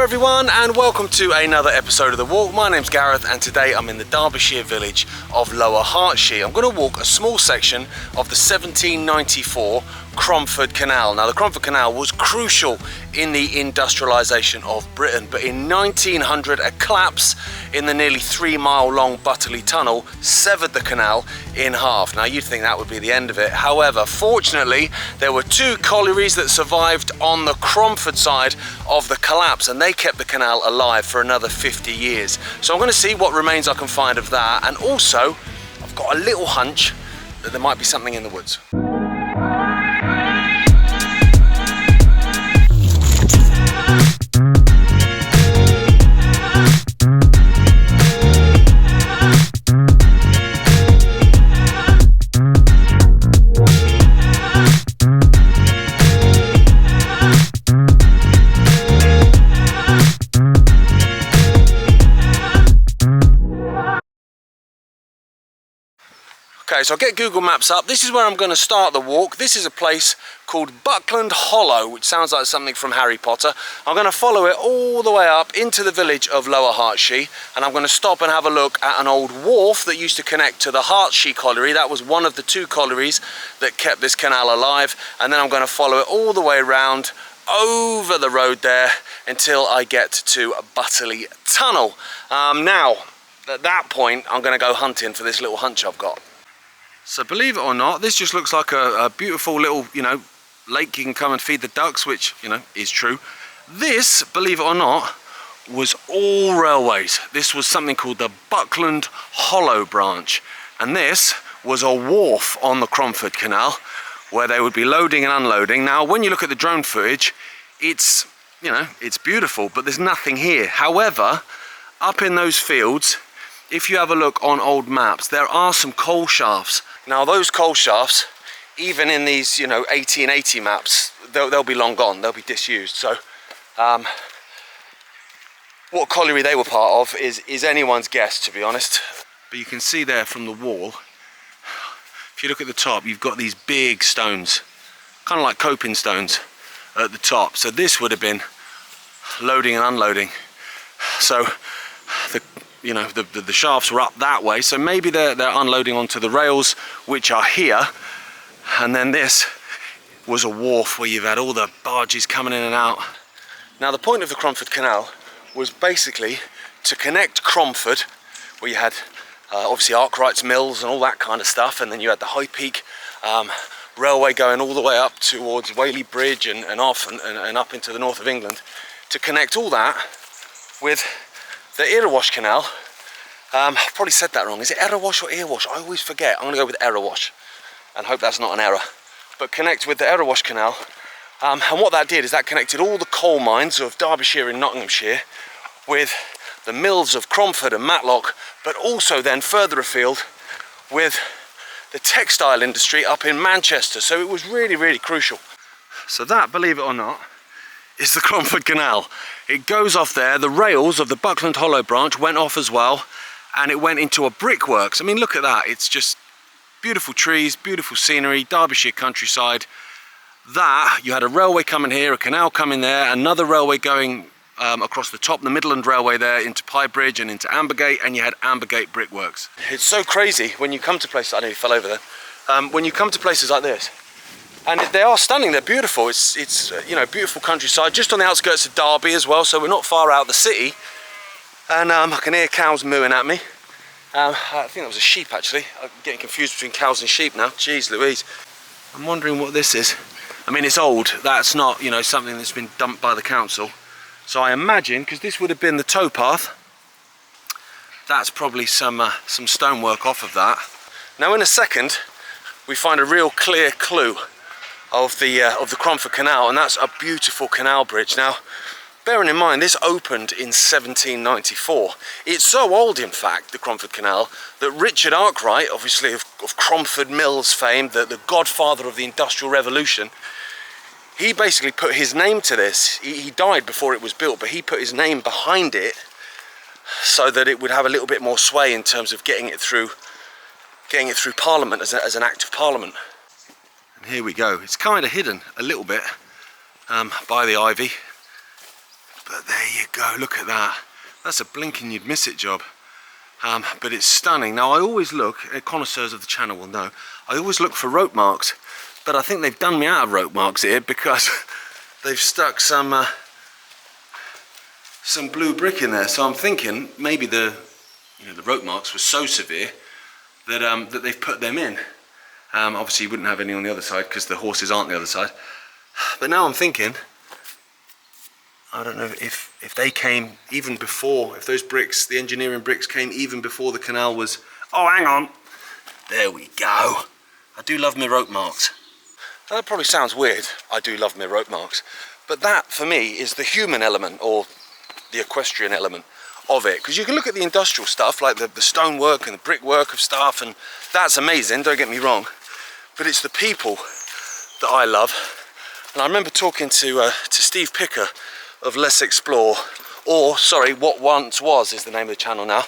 everyone, and welcome to another episode of The Walk. My name's Gareth, and today I'm in the Derbyshire village of Lower Hartshay. I'm going to walk a small section of the 1794 Cromford Canal. Now, the Cromford Canal was crucial in the industrialisation of Britain, but in 1900 a collapse in the nearly 3-mile long Butterley tunnel severed the canal in half. Now, you'd think that would be the end of it. However, fortunately, there were 2 collieries that survived on the Cromford side of the collapse, and they kept the canal alive for another 50 years. So I'm going to see what remains I can find of that, and also I've got a little hunch that there might be something in the woods. Okay, so I'll get Google Maps up. This is where I'm going to start the walk. This is a place called Buckland Hollow, which sounds like something from Harry Potter. I'm going to follow it all the way up into the village of Lower Hartshay, and I'm going to stop and have a look at an old wharf that used to connect to the Hartshay colliery. That was one of the 2 collieries that kept this canal alive, and then I'm going to follow it all the way around over the road there until I get to Butterley Tunnel. Now, at that point, I'm going to go hunting for this little hunch I've got. So believe it or not, this just looks like a beautiful little, lake you can come and feed the ducks, which, is true. This, believe it or not, was all railways. This was something called the Buckland Hollow branch. And this was a wharf on the Cromford Canal where they would be loading and unloading. Now, when you look at the drone footage, it's, it's beautiful, but there's nothing here. However, up in those fields, if you have a look on old maps, there are some coal shafts. Now, those coal shafts, even in these, 1880 maps, they'll be long gone, they'll be disused. So, what colliery they were part of is anyone's guess, to be honest. But you can see there from the wall, if you look at the top, you've got these big stones, kind of like coping stones at the top. So this would have been loading and unloading. So, the shafts were up that way, so maybe they're unloading onto the rails, which are here, and then this was a wharf where you've had all the barges coming in and out. Now, the point of the Cromford Canal was basically to connect Cromford, where you had obviously Arkwright's mills and all that kind of stuff, and then you had the High Peak railway going all the way up towards Whaley Bridge and off and up into the north of England, to connect all that with the Erewash Canal. I've probably said that wrong. Is it Erewash or Erewash? I always forget. I'm going to go with Erewash and hope that's not an error. But connect with the Erewash Canal. And what that did is that connected all the coal mines of Derbyshire and Nottinghamshire with the mills of Cromford and Matlock, but also then further afield with the textile industry up in Manchester. So it was really, really crucial. So that, believe it or not, is the Cromford Canal. It goes off there. The rails of the Buckland Hollow branch went off as well, and it went into a brickworks. I mean, look at that. It's just beautiful trees, beautiful scenery, Derbyshire countryside. That, you had a railway coming here, a canal coming there, another railway going across the top, the Midland Railway there into Pye Bridge and into Ambergate, and you had Ambergate brickworks. It's so crazy when you come to places, I nearly fell over there, when you come to places like this, and they are stunning, they're beautiful. It's beautiful countryside, just on the outskirts of Derby as well, so we're not far out of the city. And I can hear cows mooing at me. I think that was a sheep, actually. I'm getting confused between cows and sheep now. Jeez Louise. I'm wondering what this is. I mean, it's old. That's not, something that's been dumped by the council. So I imagine, because this would have been the towpath, that's probably some stonework off of that. Now, in a second, we find a real clear clue of the Cromford Canal, and that's a beautiful canal bridge. Now, bearing in mind, this opened in 1794. It's so old, in fact, the Cromford Canal, that Richard Arkwright, obviously of Cromford Mills fame, the godfather of the Industrial Revolution, he basically put his name to this. He died before it was built, but he put his name behind it so that it would have a little bit more sway in terms of getting it through Parliament as an Act of Parliament. And here we go. It's kind of hidden a little bit by the ivy. But there you go, look at that. That's a blinking you'd miss it job. But it's stunning. Now I always look, connoisseurs of the channel will know, I always look for rope marks, but I think they've done me out of rope marks here because they've stuck some blue brick in there. So I'm thinking maybe the rope marks were so severe that that they've put them in. Obviously you wouldn't have any on the other side because the horses aren't the other side. But now I'm thinking, I don't know if they came even before, if those bricks, the engineering bricks came even before the canal was... Oh, hang on. There we go. I do love my rope marks. Now, that probably sounds weird. I do love my rope marks. But that, for me, is the human element, or the equestrian element of it. Because you can look at the industrial stuff, like the stonework and the brickwork of stuff, and that's amazing, don't get me wrong. But it's the people that I love. And I remember talking to Steve Picker of Let's Explore, or sorry, What Once Was is the name of the channel now,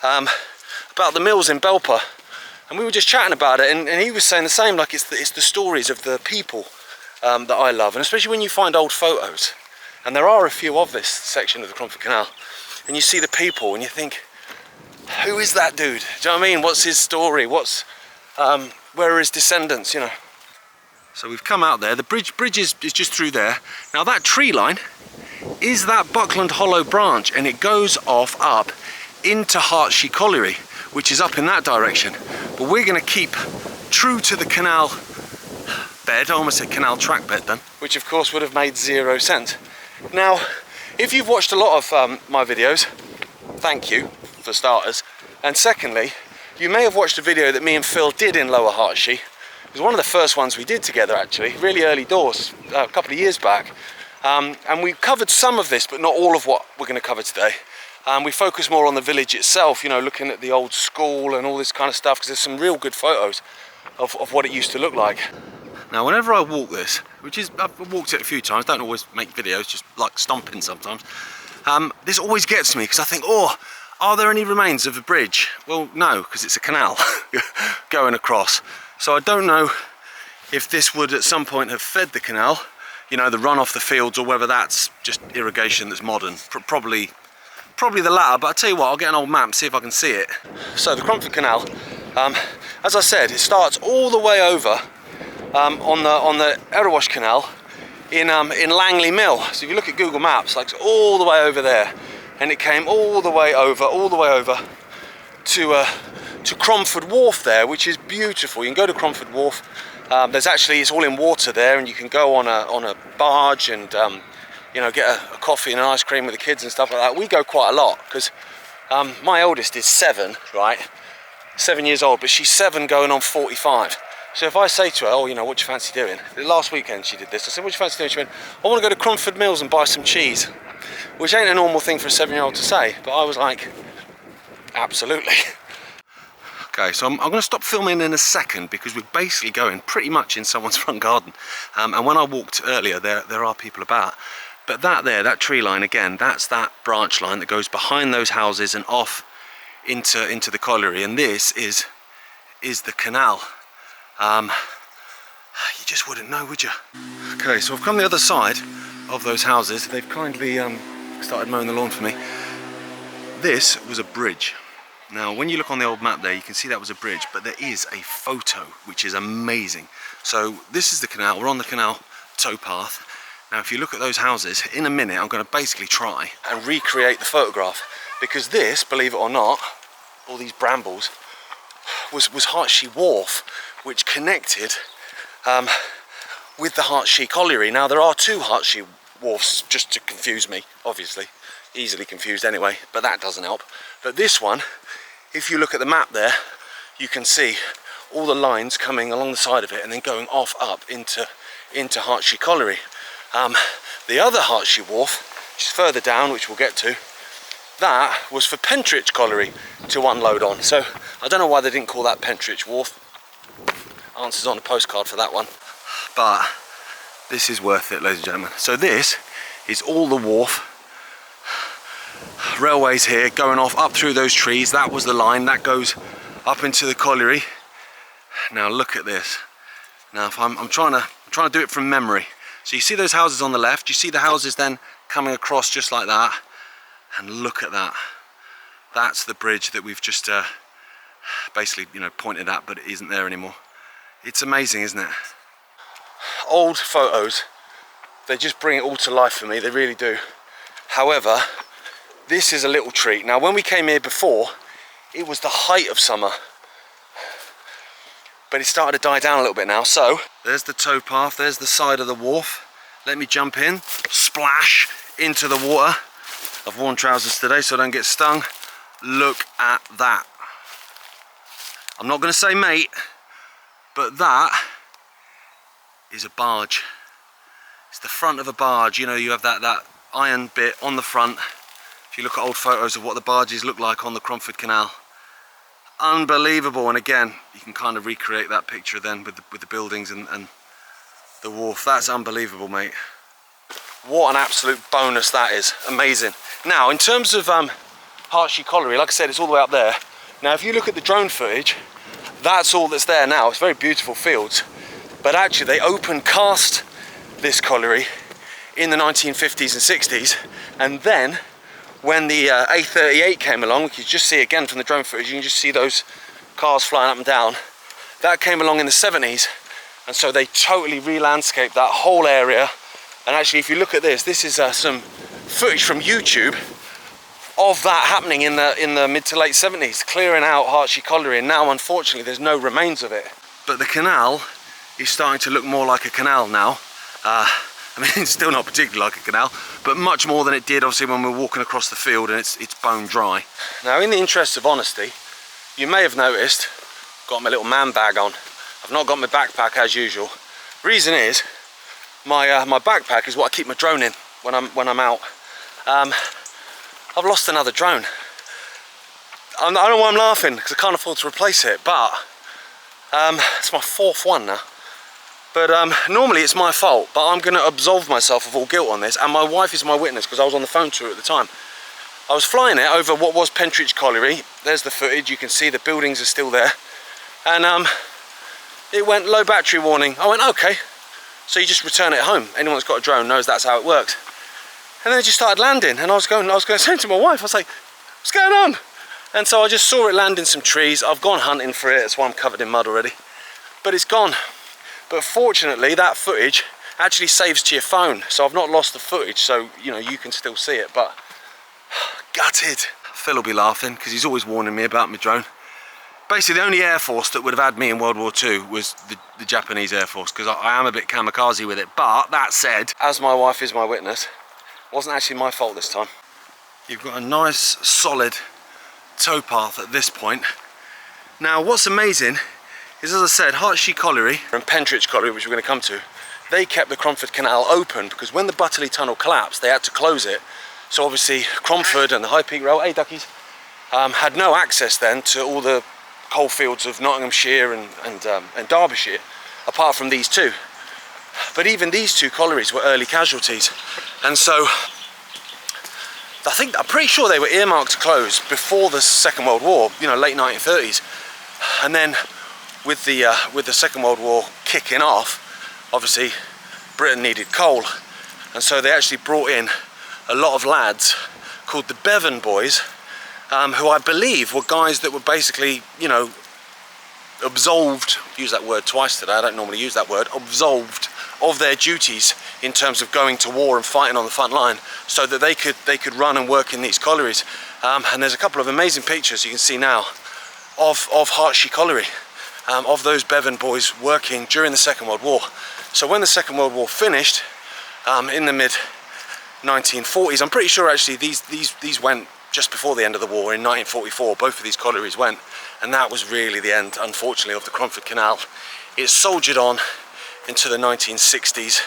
about the mills in Belper, and we were just chatting about it, and he was saying the same, like it's the stories of the people that I love, and especially when you find old photos, and there are a few of this section of the Cromford Canal, and you see the people and you think, who is that dude? Do you know what I mean? What's his story? What's where are his descendants, you know? So we've come out there, the bridge is just through there. Now that tree line is that Buckland Hollow branch, and it goes off up into Hartshay Colliery, which is up in that direction. But we're going to keep true to the canal bed, I almost said canal track bed then, which of course would have made 0 sense. Now, if you've watched a lot of my videos, thank you for starters. And secondly, you may have watched a video that me and Phil did in Lower Hartshay. It was one of the first ones we did together actually, really early doors, a couple of years back. And we covered some of this, but not all of what we're going to cover today. We focus more on the village itself, you know, looking at the old school and all this kind of stuff, because there's some real good photos of what it used to look like. Now, whenever I walk this, which is, I've walked it a few times, don't always make videos, just like stomping sometimes, this always gets me, because I think, oh, are there any remains of a bridge? Well, no, because it's a canal going across. So I don't know if this would at some point have fed the canal, you know, the run off the fields, or whether that's just irrigation that's modern. Probably the latter, but I'll tell you what, I'll get an old map and see if I can see it. So the Cromford Canal, as I said, it starts all the way over on the Erewash Canal in Langley Mill. So if you look at Google Maps, like it's all the way over there, and it came all the way over to Cromford Wharf there, which is beautiful. You can go to Cromford Wharf. There's actually, it's all in water there, and you can go on a barge and you know, get a coffee and an ice cream with the kids and stuff like that. We go quite a lot because my oldest is 7, right? 7 years old, but she's 7 going on 45. So if I say to her, oh, you know, what do you fancy doing? Last weekend she did this. I said, what do you fancy doing? She went, I want to go to Cromford Mills and buy some cheese, which ain't a normal thing for a 7-year-old to say, but I was like, absolutely. Okay, so I'm going to stop filming in a second because we're basically going pretty much in someone's front garden. And when I walked earlier, there are people about. But that tree line, again, that's that branch line that goes behind those houses and off into the colliery. And this is the canal. You just wouldn't know, would you? Okay, so I've come the other side of those houses. They've kindly started mowing the lawn for me. This was a bridge. Now, when you look on the old map there, you can see that was a bridge, but there is a photo, which is amazing. So this is the canal. We're on the canal towpath. Now, if you look at those houses, in a minute, I'm going to basically try and recreate the photograph, because this, believe it or not, all these brambles, was Hartshay Wharf, which connected with the Hartshay Colliery. Now, there are 2 Hartshay Wharfs, just to confuse me, obviously. Easily confused anyway, but that doesn't help. But this one, if you look at the map there, you can see all the lines coming along the side of it and then going off up into Hartshay Colliery. The other Hartshay Wharf, which is further down, which we'll get to, that was for Pentrich Colliery to unload on. So I don't know why they didn't call that Pentrich Wharf. Answers on a postcard for that one. But this is worth it, ladies and gentlemen. So this is all the wharf. Railways here going off up through those trees. That was the line that goes up into the colliery. Now look at this. Now if I'm trying to do it from memory. So you see those houses on the left, you see the houses then coming across just like that, and look at that. That's the bridge that we've just basically, you know, pointed at, but it isn't there anymore. It's amazing, isn't it? Old photos, they just bring it all to life for me, they really do. However, this is a little treat. Now, when we came here before, it was the height of summer, but it started to die down a little bit now. So there's the towpath, there's the side of the wharf. Let me jump in, splash into the water. I've worn trousers today so I don't get stung. Look at that. I'm not going to say mate, but that is a barge. It's the front of a barge. You know, you have that iron bit on the front. If you look at old photos of what the barges look like on the Cromford Canal, unbelievable. And again, you can kind of recreate that picture then with the buildings and the wharf. That's unbelievable, mate. What an absolute bonus that is. Amazing. Now, in terms of Hartshay Colliery, like I said, it's all the way up there. Now, if you look at the drone footage, that's all that's there now. It's very beautiful fields, but actually they open cast this colliery in the 1950s and 60s, and then when the A38 came along, you can just see again from the drone footage, you can just see those cars flying up and down. That came along in the 70s, and so they totally re-landscaped that whole area. And actually, if you look at this, this is some footage from YouTube of that happening in the mid to late 70s, clearing out Hartshay Colliery, and now unfortunately there's no remains of it. But the canal is starting to look more like a canal now. I mean, it's still not particularly like a canal, but much more than it did obviously when we were walking across the field and it's bone dry. Now, in the interest of honesty, you may have noticed I've got my little man bag on. I've not got my backpack as usual. Reason is my backpack is what I keep my drone in when I'm out. I've lost another drone. I don't know why I'm laughing, because I can't afford to replace it, but it's my fourth one now. But normally it's my fault, but I'm going to absolve myself of all guilt on this, and my wife is my witness because I was on the phone to her at the time. I was flying it over what was Pentrich Colliery. There's the footage, you can see the buildings are still there. And it went low battery warning. I went, okay, so you just return it home. Anyone that's got a drone knows that's how it works. And then it just started landing, and I was going to say to my wife, I was like, what's going on? And so I just saw it land in some trees. I've gone hunting for it, that's why I'm covered in mud already. But it's gone. But fortunately, that footage actually saves to your phone, so I've not lost the footage, so you know, you can still see it. But gutted. Phil will be laughing because he's always warning me about my drone. Basically, the only Air Force that would have had me in World War II was the Japanese Air Force, because I am a bit kamikaze with it. But that said, as my wife is my witness, it wasn't actually my fault this time. You've got a nice solid towpath at this point. Now, what's amazing is, as I said, Hartshay Colliery and Pentrich Colliery, which we're going to come to, they kept the Cromford Canal open because when the Butterley tunnel collapsed, they had to close it. So obviously Cromford and the High Peak Rail, hey duckies, had no access then to all the coal fields of Nottinghamshire and Derbyshire, apart from these two. But even these two collieries were early casualties, and so I'm pretty sure they were earmarked to close before the Second World War, you know, late 1930s. And then with the Second World War kicking off, obviously Britain needed coal, and so they actually brought in a lot of lads called the Bevan Boys, who I believe were guys that were basically, you know, absolved, use that word twice today, I don't normally use that word, absolved of their duties in terms of going to war and fighting on the front line, so that they could run and work in these collieries. And there's a couple of amazing pictures you can see now of Hartshay Colliery, of those Bevan boys working during the Second World War. So when the Second World War finished in the mid 1940s, I'm pretty sure actually these went just before the end of the war in 1944. Both of these collieries went, and that was really the end, unfortunately, of the Cromford Canal. It soldiered on into the 1960s,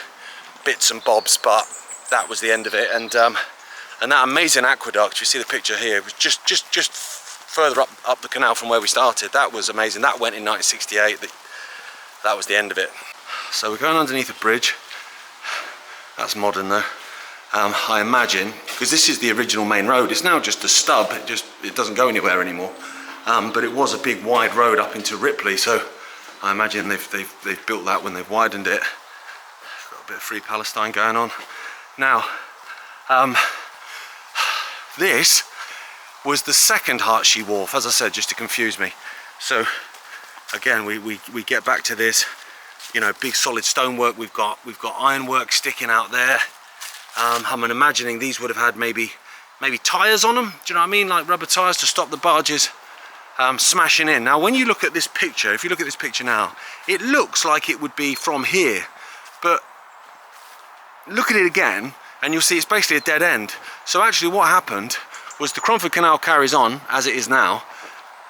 bits and bobs, but that was the end of it. And that amazing aqueduct, you see the picture here, was just further up the canal from where we started. That was amazing. That went in 1968. That was the end of it. So we're going underneath a bridge. That's modern though. I imagine, because this is the original main road. It's now just a stub. It doesn't go anywhere anymore. But it was a big wide road up into Ripley. So I imagine they've built that when they've widened it. Got Got a bit of Free Palestine going on. Now, this was the second Hartshay wharf, as I said, just to confuse me. So again, we get back to this, you know, big solid stonework. We've got ironwork sticking out there. I'm imagining these would have had maybe tyres on them. Do you know what I mean? Like rubber tyres to stop the barges smashing in. Now, when you look at this picture, if you look at this picture now, it looks like it would be from here, but look at it again and you'll see it's basically a dead end. So actually what happened was the Cromford Canal carries on as it is now,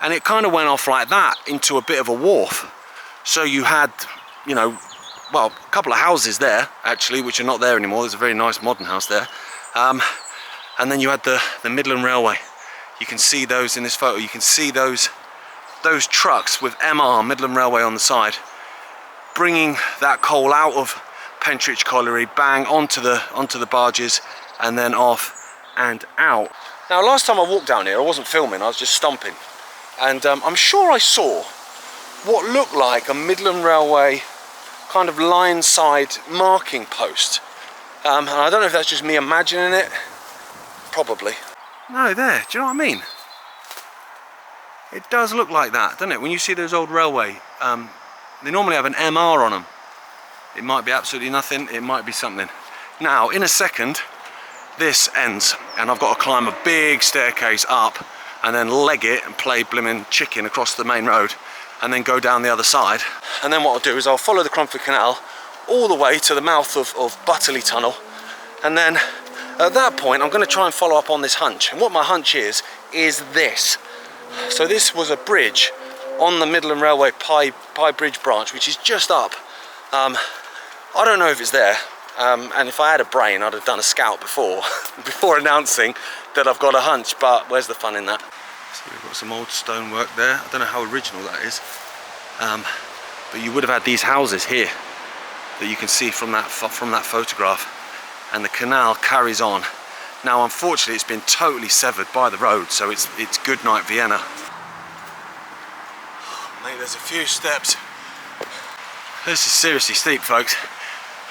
and it kind of went off like that into a bit of a wharf. So you had, you know, well, a couple of houses there actually, which are not there anymore. There's a very nice modern house there, and then you had the Midland Railway. You can see those in this photo. You can see those trucks with MR, Midland Railway, on the side, bringing that coal out of Pentrich Colliery, bang onto the barges, and then off and out. Now, last time I walked down here, I wasn't filming, I was just stomping, and I'm sure I saw what looked like a Midland Railway kind of line side marking post, and I don't know if that's just me imagining it. Probably. No, there, do you know what I mean? It does look like that, doesn't it? When you see those old railway, they normally have an MR on them. It might be absolutely nothing, it might be something. Now, in a second, this ends, and I've got to climb a big staircase up and then leg it and play blimmin' chicken across the main road and then go down the other side. And then what I'll do is I'll follow the Cromford Canal all the way to the mouth of Butterley Tunnel, and then at that point I'm going to try and follow up on this hunch. And what my hunch is this. So this was a bridge on the Midland Railway Pye Bridge branch, which is just up. I don't know if it's there, and if I had a brain I'd have done a scout before announcing that I've got a hunch, but where's the fun in that? So we've got some old stonework there. I don't know how original that is, but you would have had these houses here that you can see from that photograph, and the canal carries on. Now, unfortunately, it's been totally severed by the road, so it's good night Vienna. Mate, there's a few steps. This is seriously steep, folks.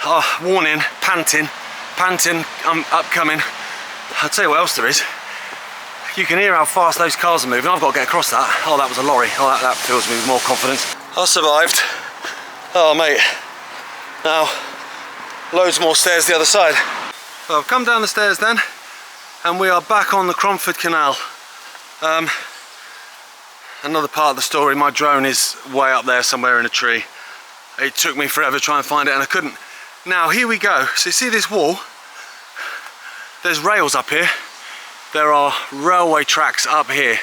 Oh, warning, panting, upcoming. I'll tell you what else there is. You can hear how fast those cars are moving. I've got to get across that. Oh, that was a lorry. Oh, that fills me with more confidence. I survived. Oh, mate. Now, loads more stairs the other side. Well, I've come down the stairs then, and we are back on the Cromford Canal. Another part of the story, my drone is way up there somewhere in a tree. It took me forever to try and find it, and I couldn't. Now, here we go. So you see this wall? There's rails up here. There are railway tracks up here.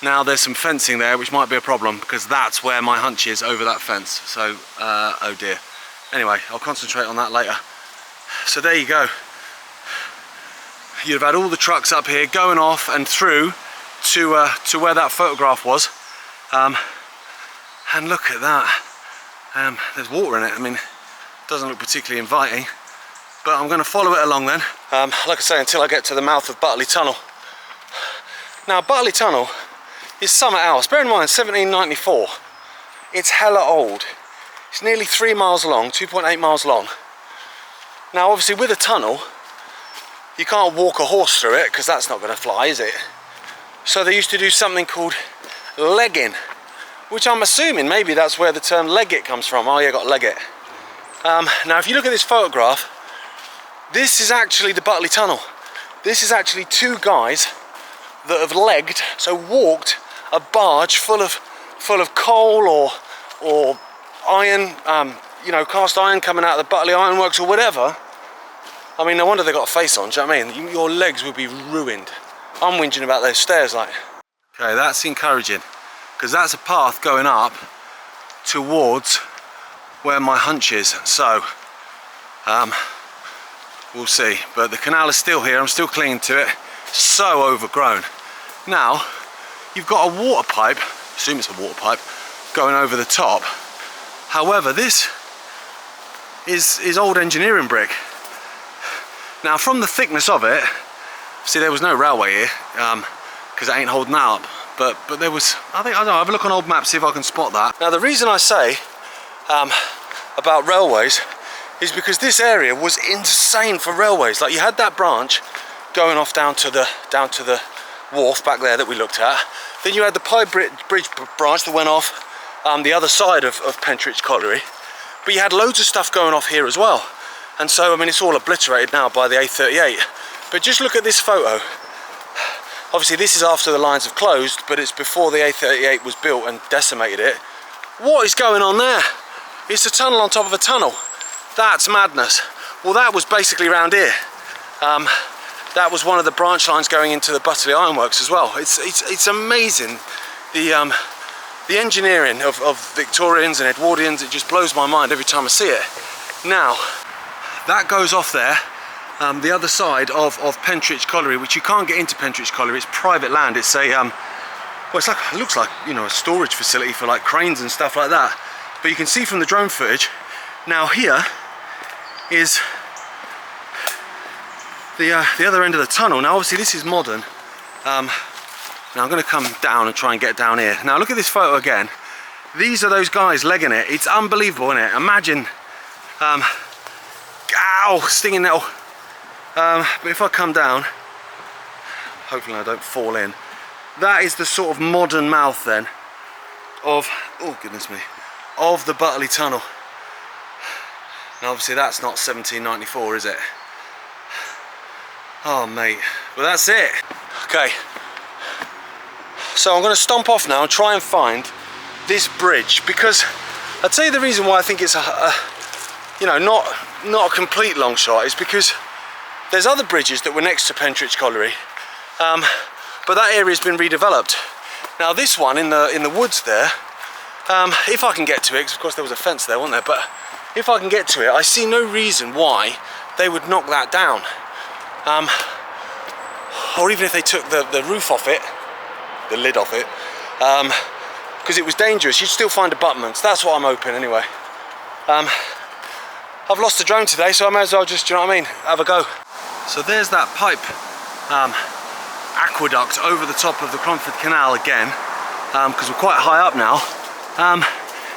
Now, there's some fencing there, which might be a problem, because that's where my hunch is, over that fence. So, oh dear. Anyway, I'll concentrate on that later. So there you go. You'd have had all the trucks up here going off and through to where that photograph was. And look at that. There's water in it. I mean, it doesn't look particularly inviting, but I'm going to follow it along then. Like I say, until I get to the mouth of Butterley Tunnel. Now, Butterley Tunnel is something else. Bear in mind, 1794. It's hella old. It's nearly 3 miles long, 2.8 miles long. Now, obviously, with a tunnel, you can't walk a horse through it, because that's not going to fly, is it? So they used to do something called legging, which I'm assuming maybe that's where the term leg it comes from. Oh yeah, got leg it. Now, if you look at this photograph, this is actually the Butterley Tunnel. This is actually two guys that have legged, so walked a barge full of coal or iron, you know, cast iron coming out of the Butterley Ironworks or whatever. I mean, no wonder they got a face on, do you know what I mean? Your legs would be ruined. I'm whinging about those stairs, like. Okay, that's encouraging, because that's a path going up towards where my hunch is. So, we'll see. But the canal is still here, I'm still clinging to it. So overgrown. Now, you've got a water pipe, assume it's a water pipe, going over the top. However, this is old engineering brick. Now, from the thickness of it, see, there was no railway here, because it ain't holding out. But there was, I don't know, have a look on old maps, see if I can spot that. Now, the reason I say about railways is because this area was insane for railways. Like, you had that branch going off down to the wharf back there that we looked at. Then you had the Pye Bridge branch that went off the other side of Pentrich Colliery. But you had loads of stuff going off here as well. And so, I mean, it's all obliterated now by the A38. But just look at this photo. Obviously, this is after the lines have closed, but it's before the A38 was built and decimated it. What is going on there? It's a tunnel on top of a tunnel. That's madness. Well, that was basically around here. That was one of the branch lines going into the Butterley ironworks as well. It's amazing, the engineering of Victorians and Edwardians. It just blows my mind every time I see it. Now, that goes off there, the other side of Pentrich Colliery, which you can't get into Pentrich Colliery. It's private land. It's a well, it looks like, you know, a storage facility for like cranes and stuff like that. But you can see from the drone footage. Now here is the other end of the tunnel. Now obviously this is modern. Now I'm going to come down and try and get down here. Now look at this photo again. These are those guys legging it. It's unbelievable, isn't it? Imagine, ow, stinging nettle. But if I come down, hopefully I don't fall in. That is the sort of modern mouth then of, oh goodness me, of the Butterley Tunnel. Now obviously that's not 1794, is it? Oh mate, well that's it. Okay, so I'm going to stomp off now and try and find this bridge, because I'll tell you the reason why I think it's you know, not a complete long shot is because there's other bridges that were next to Pentrich Colliery, but that area's been redeveloped. Now this one in the woods there, if I can get to it, because of course there was a fence there, wasn't there, but if I can get to it, I see no reason why they would knock that down. Or even if they took the roof off it, the lid off it, because it was dangerous. You'd still find abutments. That's what I'm hoping anyway. I've lost the drone today, so I may as well just, you know what I mean, have a go. So there's that pipe aqueduct over the top of the Cromford Canal again, because we're quite high up now.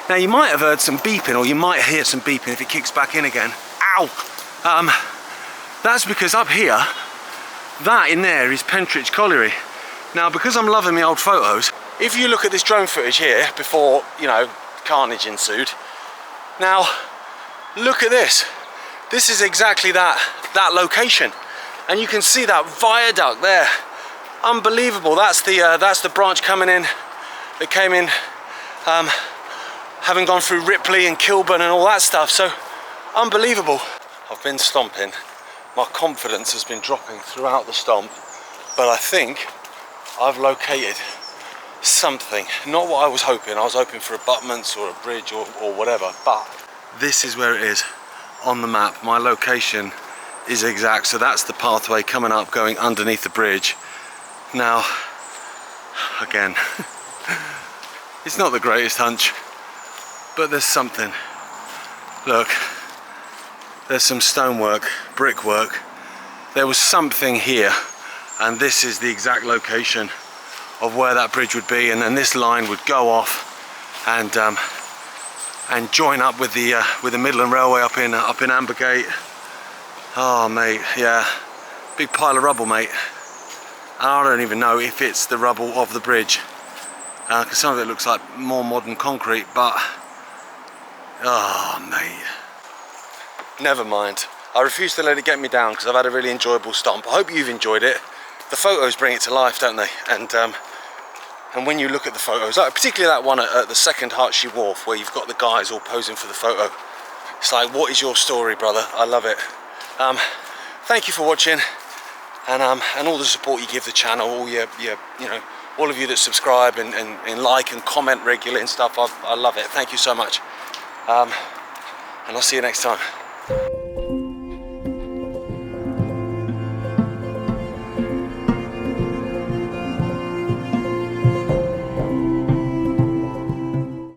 Now you might have heard some beeping, or you might hear some beeping if it kicks back in again. Ow! That's because up here, that in there is Pentrich Colliery. Now because I'm loving my old photos, if you look at this drone footage here before, you know, carnage ensued, now look at this. This is exactly that location, and you can see that viaduct there. Unbelievable. That's the branch coming in, that came in having gone through Ripley and Kilburn and all that stuff. So unbelievable. I've been stomping. My confidence has been dropping throughout the stomp, but I think I've located something. Not what I was hoping. I was hoping for abutments or a bridge or whatever, but this is where it is on the map. My location is exact. So that's the pathway coming up, going underneath the bridge. Now, again, it's not the greatest hunch, but there's something. Look, there's some stonework, brickwork. There was something here, and this is the exact location of where that bridge would be, and then this line would go off and join up with the Midland Railway up in Ambergate. Oh mate, yeah, big pile of rubble, mate. And I don't even know if it's the rubble of the bridge, because some of it looks like more modern concrete, but oh mate, never mind. I refuse to let it get me down, because I've had a really enjoyable stomp. I hope you've enjoyed it. The photos bring it to life, don't they? And when you look at the photos, like particularly that one at the second Hartshay Wharf, where you've got the guys all posing for the photo, it's like, what is your story, brother? I love it. Thank you for watching, and all the support you give the channel, all you know, all of you that subscribe and like and comment regularly and stuff. I love it. Thank you so much. And I'll see you next time.